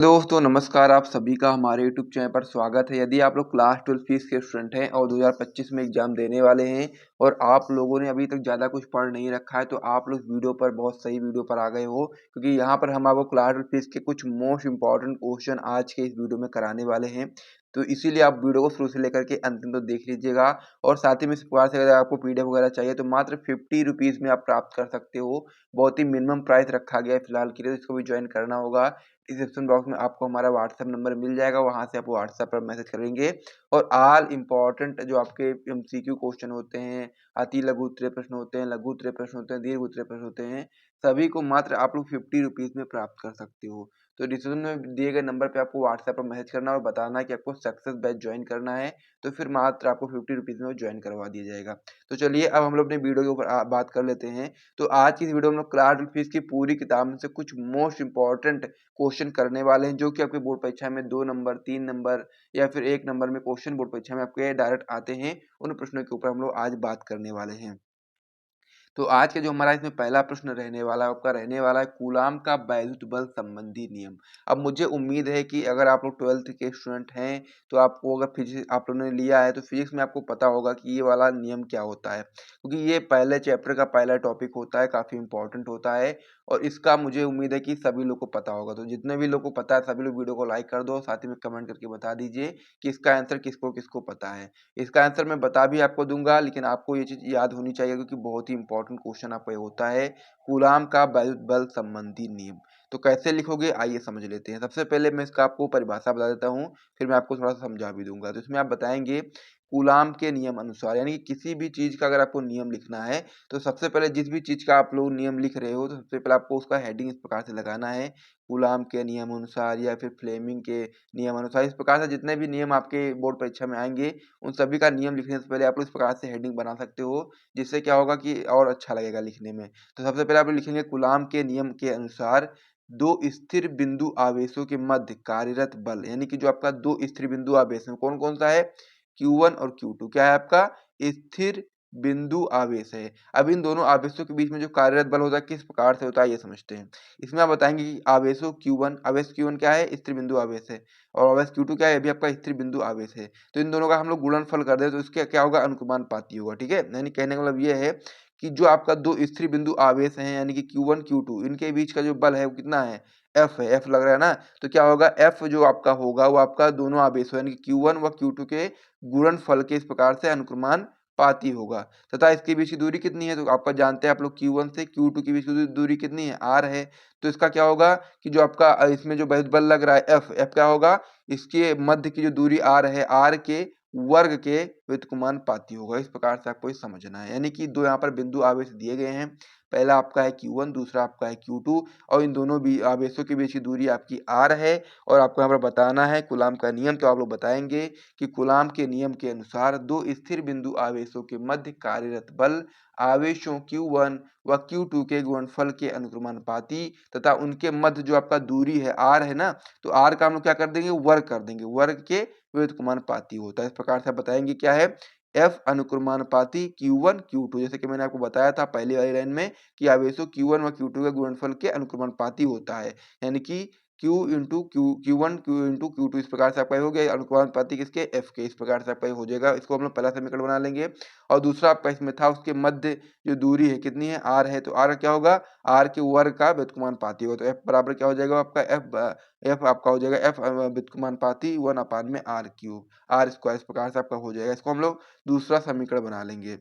दोस्तों नमस्कार, आप सभी का हमारे यूट्यूब चैनल पर स्वागत है। यदि आप लोग क्लास 12 फीस के स्टूडेंट हैं और 2025 में एग्जाम देने वाले हैं और आप लोगों ने अभी तक ज़्यादा कुछ पढ़ नहीं रखा है, तो आप लोग वीडियो पर बहुत सही वीडियो पर आ गए हो, क्योंकि यहाँ पर हम आपको क्लास 12 फीस के कुछ मोस्ट इंपॉर्टेंट क्वेश्चन आज के इस वीडियो में कराने वाले हैं। तो इसीलिए आप वीडियो को शुरू से लेकर के अंतिम तक देख लीजिएगा। और साथ ही में इस प्रकार से अगर आपको पीडीएफ वगैरह चाहिए तो मात्र 50 रुपीज़ में आप प्राप्त कर सकते हो। बहुत ही मिनिमम प्राइस रखा गया है फिलहाल के लिए, तो इसको भी ज्वाइन करना होगा। डिस्क्रिप्शन बॉक्स में आपको हमारा व्हाट्सएप नंबर मिल जाएगा, वहाँ से आप व्हाट्सएप पर मैसेज करेंगे और ऑल इम्पोर्टेंट जो आपके एमसीक्यू क्वेश्चन होते हैं, अति लघु उत्तरीय प्रश्न होते हैं, लघु उत्तरीय प्रश्न होते हैं, दीर्घ उत्तरीय प्रश्न होते हैं, सभी को मात्र आप लोग 50 रुपीज़ में प्राप्त कर सकते हो। तो डिस्क्रिप्शन में दिए गए नंबर पे आपको व्हाट्सएप पर मैसेज करना और बताना है कि आपको सक्सेस बैच ज्वाइन करना है, तो फिर मात्र आपको 50 रुपीज़ में ज्वाइन करवा दिया जाएगा। तो चलिए अब हम लोग अपने वीडियो के ऊपर बात कर लेते हैं। तो आज की इस वीडियो में हम लोग क्लास 12 फीस की पूरी किताब में से कुछ मोस्ट इंपॉर्टेंट क्वेश्चन करने वाले हैं, जो कि आपके बोर्ड परीक्षा में 2 नंबर, 3 नंबर या फिर 1 नंबर में क्वेश्चन बोर्ड परीक्षा में आपके डायरेक्ट आते हैं। उन प्रश्नों के ऊपर हम लोग आज बात करने वाले हैं। तो आज का जो हमारा इसमें पहला प्रश्न रहने वाला है, आपका रहने वाला है कूलाम का वैद्युत बल संबंधी नियम। अब मुझे उम्मीद है कि अगर आप लोग 12th के स्टूडेंट हैं, तो आपको अगर फिजिक्स आप लोगों ने लिया है, तो फिजिक्स में आपको पता होगा कि ये वाला नियम क्या होता है, क्योंकि ये पहले चैप्टर का पहला टॉपिक होता है, काफ़ी इंपॉर्टेंट होता है और इसका मुझे उम्मीद है कि सभी लोग को पता होगा। तो जितने भी लोग को पता है, सभी लोग वीडियो को लाइक कर दो, साथ ही में कमेंट करके बता दीजिए कि इसका आंसर किसको-किसको पता है। इसका आंसर मैं बता भी आपको दूँगा, लेकिन आपको ये चीज़ याद होनी चाहिए, क्योंकि बहुत ही इंपॉर्टेंट क्वेश्चन आपका ये होता है, कूलाम का वैद्युत बल संबंधी नियम। तो कैसे लिखोगे आइए समझ लेते हैं। सबसे पहले मैं इसका आपको परिभाषा बता देता हूँ, फिर मैं आपको थोड़ा-सा समझा भी दूँगा। तो इसमें आप बताएँगे कूलाम के नियम अनुसार, यानी कि किसी भी चीज़ का अगर आपको नियम लिखना है, तो सबसे पहले जिस भी चीज़ का आप लोग नियम लिख रहे हो, तो सबसे पहले आपको उसका हेडिंग इस प्रकार से लगाना है, कूलाम के नियम अनुसार या फिर फ्लेमिंग के नियम अनुसार। इस प्रकार से जितने भी नियम आपके बोर्ड परीक्षा में आएँगे, उन सभी का नियम लिखने से पहले आप लोग इस प्रकार से हेडिंग बना सकते हो, जिससे क्या होगा कि और अच्छा लगेगा लिखने में। तो सबसे पहले आप लोग लिखेंगे कूलाम के नियम के अनुसार 2 स्थिर बिंदु आवेशों के मध्य कार्यरत बल, यानी कि जो आपका 2 स्थिर बिंदु आवेश है, कौन-कौन सा है? Q1 और Q2 क्या है आपका? स्थिर बिंदु आवेश है। अब इन दोनों आवेशों के बीच में जो कार्यरत बल होता है, किस प्रकार से होता है, ये समझते हैं। इसमें आप बताएँगे कि आवेशों Q1 आवेश Q1 क्या है? स्थिर बिंदु आवेश है और आवेश Q2 क्या है? ये भी आपका स्थिर बिंदु आवेश है। तो इन दोनों का हम लोग गुणनफल कर दें, तो इसका क्या होगा? अनुक्रमानुपाती होगा, ठीक है? यानी कहने का मतलब ये है कि जो आपका 2 स्थिर बिंदु आवेश हैं, यानी कि Q1, Q2 इनके बीच का जो बल है, वो कितना है? F है। F लग रहा है ना? तो क्या होगा? F जो आपका होगा, वो आपका दोनों आवेशों यानी कि Q1 व Q2 के गुणनफल के इस प्रकार से अनुक्रमानुपाती होगा तथा इसके बीच की दूरी कितनी है? तो आपका जानते हैं आप लोग Q1 से Q2 के बीच की दूरी कितनी है? R है। तो इसका क्या होगा कि जो आपका इसमें जो वैद्युत बल लग रहा है F क्या होगा? इसके मध्य की जो दूरी R है, R के वर्ग के व्युत्क्रमानुपाती होगा। इस प्रकार से आपको ये समझना है। यानी कि 2 यहाँ पर बिंदु आवेश दिए गए हैं। पहला आपका है Q1, दूसरा आपका है Q2 और इन दोनों आवेशों के बीच की दूरी आपकी R है और आपको यहाँ पर बताना है कूलाम का नियम। तो आप लोग बताएँगे कि कूलाम के नियम के अनुसार 2 स्थिर बिंदु आवेशों के मध्य कार्यरत बल आवेशों Q1 व Q2 के गुणनफल के अनुक्रमानुपाती तथा उनके मध्य जो आपका दूरी है R है ना, तो R का हम लोग क्या कर देंगे? वर्ग कर देंगे। वर्ग के व्युत्क्रमानुपाती होता है। इस प्रकार से आप बताएँगे क्या है? F अनुक्रमानुपाती Q1, Q2 जैसे कि मैंने आपको बताया था पहली वाली लाइन में कि आवेशों Q1 व Q2 के गुणनफल के अनुक्रमानुपाती होता है। यानी कि Q into Q1 Q into Q2 इस प्रकार से आपका ये हो गया अनुक्रमानुपाती किसके? F के। इस प्रकार से आपका ये हो जाएगा। इसको हम लोग पहला समीकरण बना लेंगे और दूसरा आपका इसमें था उसके मध्य जो दूरी है कितनी है? R है। तो R क्या होगा? R के वर्ग का व्युत्क्रमानुपाती होगा। तो F बराबर क्या हो जाएगा आपका? F आपका हो जाएगा F व्युत्क्रमानुपाती 1/में R cube R square. इस प्रकार से आपका हो जाएगा। इसको हम लोग दूसरा समीकरण बना लेंगे।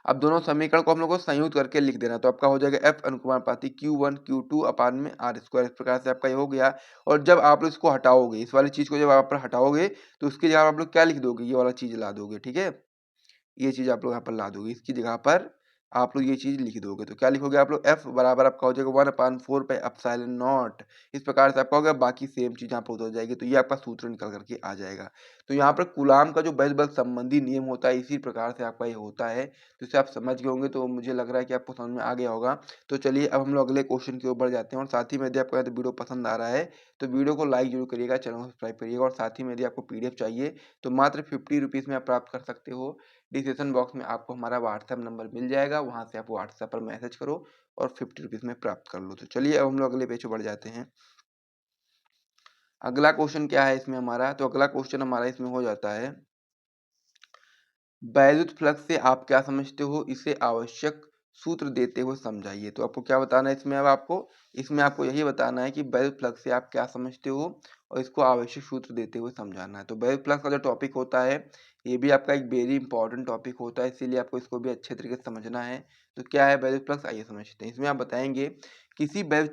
अब दोनों समीकरण को हम लोग को संयुक्त करके लिख देना, तो आपका हो जाएगा F अनुक्रमानुपाती Q1 Q2 अपान में R स्क्वायर। इस प्रकार से आपका ये हो गया। और जब आप लोग इसको हटाओगे, इस वाली चीज़ को जब आप हटाओगे, तो उसकी जगह आप लोग क्या लिख दोगे? ये वाला चीज़ ला दोगे, ठीक है? ये चीज़ आप लोग यहाँ पर ला दोगे। इसकी जगह पर आप लोग ये चीज़ लिख दोगे। तो क्या लिखोगे आप लोग? F बराबर आपका हो जाएगा 1/4 पाई एप्सिलॉन नॉट। इस प्रकार से आपका हो गया। बाकी सेम चीज़ यहाँ पर हो जाएगी। तो ये आपका सूत्र निकल कर के आ जाएगा। तो यहाँ पर कूलाम का जो वैद्युत बल संबंधी नियम होता है, इसी प्रकार से आपका ये होता है। तो इसे आप समझ गए होंगे, तो मुझे लग रहा है कि आपको समझ में आ गया होगा। तो चलिए अब हम लोग अगले क्वेश्चन की ओर बढ़ जाते हैं और साथ ही में यदि आपको यदि वीडियो पसंद आ रहा है, तो वीडियो को लाइक ज़रूर करिएगा, चैनल को सब्सक्राइब करिएगा और साथ ही में यदि आपको पीडीएफ चाहिए, तो मात्र 50 रुपीज़ में आप प्राप्त कर सकते हो। डिस्क्रिप्शन बॉक्स में आपको हमारा व्हाट्सएप नंबर मिल जाएगा, वहाँ से आप व्हाट्सएप पर मैसेज करो और 50 रुपीज़ में प्राप्त कर लो। तो चलिए अब हम लोग अगले पेज पे बढ़ जाते हैं। अगला क्वेश्चन क्या है इसमें हमारा, तो अगला क्वेश्चन हमारा इसमें हो जाता है, वैद्युत फ्लक्स से आप क्या समझते हो, इसे आवश्यक सूत्र देते हुए समझाइए। तो आपको क्या बताना है इसमें, अब आपको इसमें आपको यही बताना है कि वैद्युत फ्लक्स से आप क्या समझते हो और इसको आवश्यक सूत्र देते हुए समझाना है। तो वैद्युत फ्लक्स का जो टॉपिक होता है ये भी आपका एक वेरी इंपॉर्टेंट टॉपिक होता है, इसीलिए आपको इसको भी अच्छे तरीके से समझना है। तो क्या है वैद्युत फ्लक्स, आइए समझते हैं। इसमें आप बताएंगे किसी वैद्युत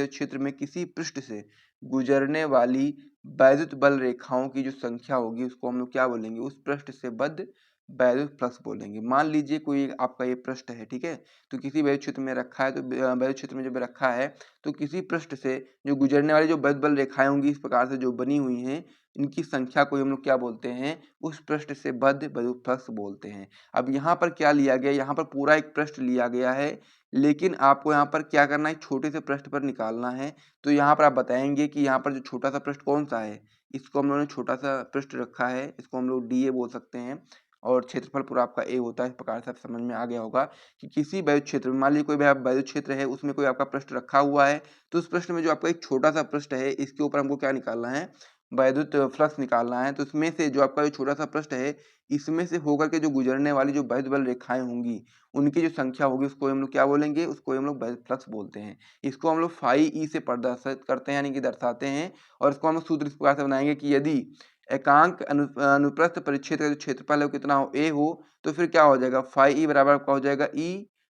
क्षेत्र में किसी पृष्ठ से गुजरने वाली वैद्युत बल रेखाओं की जो संख्या होगी उसको हम लोग क्या बोलेंगे, उस पृष्ठ से बद्ध वैद्युत फ्लक्स बोलेंगे। मान लीजिए कोई आपका ये पृष्ठ है, ठीक है, तो किसी वैद्युत क्षेत्र में रखा है, तो वैद्युत क्षेत्र में जब रखा है तो किसी पृष्ठ से जो गुजरने वाली जो वैद्युत बल रेखाएं होंगी इस प्रकार से जो बनी हुई हैं, इनकी संख्या को हम लोग क्या बोलते हैं, उस पृष्ठ से बद्ध वैद्युत फ्लक्स बोलते हैं। अब यहाँ पर क्या लिया गया, यहाँ पर पूरा एक पृष्ठ लिया गया है, लेकिन आपको यहाँ पर क्या करना है, छोटे से पृष्ठ पर निकालना है। तो यहाँ पर आप बताएंगे कि यहाँ पर जो छोटा सा पृष्ठ कौन सा है, इसको हम लोगों ने छोटा सा पृष्ठ रखा है, इसको हम लोग डी ए बोल सकते हैं, और क्षेत्रफल पूरा आपका ए होता है। इस प्रकार से आप समझ में आ गया होगा कि किसी वैद्युत क्षेत्र में, मान लीजिए कोई वैद्युत क्षेत्र है, उसमें कोई आपका पृष्ठ रखा हुआ है, तो उस पृष्ठ में जो आपका एक छोटा सा पृष्ठ है, इसके ऊपर हमको क्या निकालना है, वैद्युत फ्लक्स निकालना है। तो इसमें से जो आपका जो छोटा सा पृष्ठ है, इसमें से होकर के जो गुजरने वाली जो वैद्युत बल रेखाएं होंगी, उनकी जो संख्या होगी उसको हम लोग क्या बोलेंगे, उसको हम लोग वैद्युत फ्लक्स बोलते हैं। इसको हम लोग फाई ई से प्रदर्शित करते हैं, यानी कि दर्शाते हैं। और इसको हम लोग सूत्र इस प्रकार से बनाएंगे कि यदि एकांक अनुप्रस्थ परिक्षेत्र का जो क्षेत्रफल है वो कितना हो, ए हो, तो फिर क्या हो जाएगा, फाई ई बराबर आपका हो जाएगा E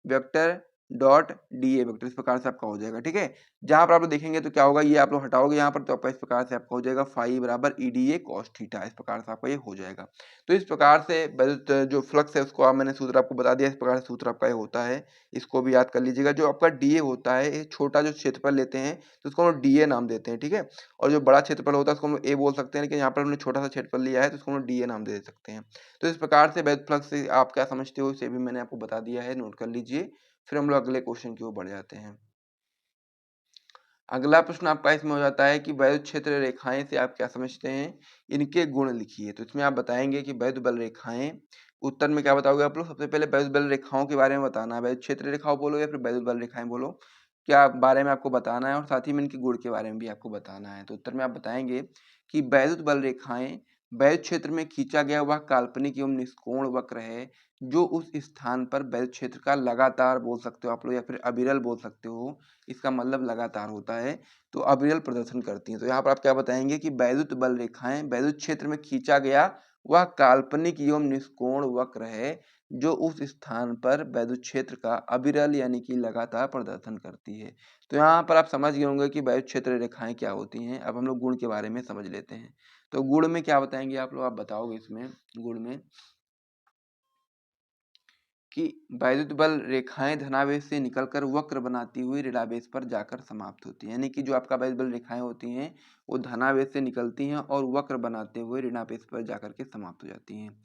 vector dot D A vector. इस प्रकार से आपका हो जाएगा, ठीक है। जहां पर आप लोग देखेंगे तो क्या होगा, ये आप लोग हटाओगे यहाँ पर, तो आपका इस प्रकार से आपका हो जाएगा फाई बराबर E D A cos theta. इस प्रकार से आपका ये हो जाएगा। तो इस प्रकार से वैद्युत जो फ्लक्स है उसको मैंने सूत्र आपको बता दिया, इस प्रकार से सूत्र आपका ये होता है, इसको भी याद कर लीजिएगा। जो आपका डी ए होता है, ये छोटा जो क्षेत्रफल लेते हैं तो उसको हम लोग डी ए नाम देते हैं, ठीक है। और जो बड़ा क्षेत्रफल होता है उसको हम लोग ए बोल सकते हैं, लेकिन यहाँ पर हमने छोटा सा क्षेत्रफल लिया है तो उसको हम लोग डी ए नाम दे सकते हैं। तो इस प्रकार से वैद्युत फ्लक्स से आप क्या समझते हो इसे भी मैंने आपको बता दिया है, नोट कर लीजिए। फिर हम लोग अगले क्वेश्चन की ओर बढ़ जाते हैं। अगला प्रश्न आपका इसमें हो जाता है कि वैद्युत क्षेत्र रेखाएं से आप क्या समझते हैं, इनके गुण लिखिए। तो इसमें आप बताएंगे कि वैद्युत बल रेखाएं, उत्तर में क्या बताओगे आप लोग, सबसे पहले वैद्युत बल रेखाओं के बारे में बताना है, वैद्युत क्षेत्र रेखाओं बोलो या फिर वैद्युत बल रेखाएं बोलो, क्या बारे में आपको बताना है, और साथ ही में इनके गुण के बारे में भी आपको बताना है। तो उत्तर में आप बताएंगे कि वैद्युत बल रेखाएं वैद्युत क्षेत्र में खींचा गया वह काल्पनिक एवं निष्कोण वक्र है जो उस स्थान पर वैद्युत क्षेत्र का लगातार बोल सकते हो आप लोग, या फिर अविरल बोल सकते हो, इसका मतलब लगातार होता है, तो अविरल प्रदर्शन करती हैं। तो यहाँ पर आप क्या बताएंगे कि वैद्युत बल रेखाएं वैद्युत क्षेत्र में खींचा गया वह काल्पनिक एवं निष्कोण वक्र है जो उस स्थान पर वैद्युत क्षेत्र का अविरल यानी कि लगातार प्रदर्शन करती है। तो यहाँ पर आप समझ गए होंगे कि वैद्युत क्षेत्र रेखाएं क्या होती हैं। अब हम लोग गुण के बारे में समझ लेते हैं। तो गुण में क्या बताएंगे आप लोग, आप बताओगे इसमें गुण में कि वैद्युत बल रेखाएं धनावेश से निकलकर वक्र बनाती हुई ऋणावेश पर जाकर समाप्त होती हैं, यानी कि जो आपका वैद्युत बल रेखाएं होती हैं वो धनावेश से निकलती हैं और वक्र बनाते हुए ऋणावेश पर जाकर के समाप्त हो जाती हैं।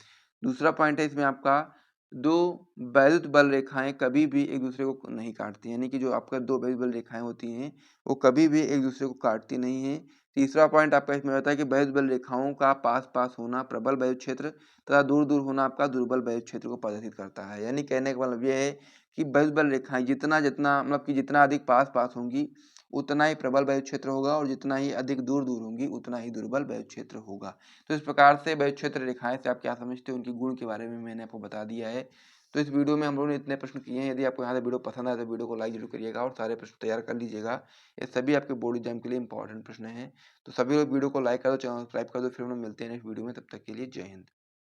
दूसरा पॉइंट है इसमें आपका, दो वैद्युत बल रेखाएं कभी भी एक दूसरे को नहीं काटती, यानी कि जो आपका दो वैद्युत बल रेखाएं होती हैं वो कभी भी एक दूसरे को काटती नहीं है। तीसरा पॉइंट आपका इसमें होता है कि वैद्युत बल रेखाओं का पास पास होना प्रबल वैद्युत क्षेत्र तथा दूर दूर होना आपका दुर्बल वैद्युत क्षेत्र को प्रदर्शित करता है। यानी कहने का मतलब ये है कि वैद्युत बल रेखाएं जितना जितना मतलब कि जितना अधिक पास पास होंगी उतना ही प्रबल वैद्युत क्षेत्र होगा, और जितना ही अधिक दूर दूर होंगी उतना ही दुर्बल वैद्युत क्षेत्र होगा। तो इस प्रकार से वैद्युत क्षेत्र रेखाएं से आप क्या समझते हो, उनके गुण के बारे में मैंने आपको बता दिया है। तो इस वीडियो में हम लोगों ने इतने प्रश्न किए हैं। यदि आपको यहाँ से वीडियो पसंद आए तो वीडियो को लाइक जरूर करिएगा और सारे प्रश्न तैयार कर लीजिएगा। ये सभी आपके बोर्ड एग्जाम के लिए इंपॉर्टेंट प्रश्न हैं। तो सभी लोग वीडियो को लाइक कर दो, चैनल सब्सक्राइब कर दो। फिर हम लोग मिलते हैं नेक्स्ट वीडियो में, तब तक के लिए जय हिंद।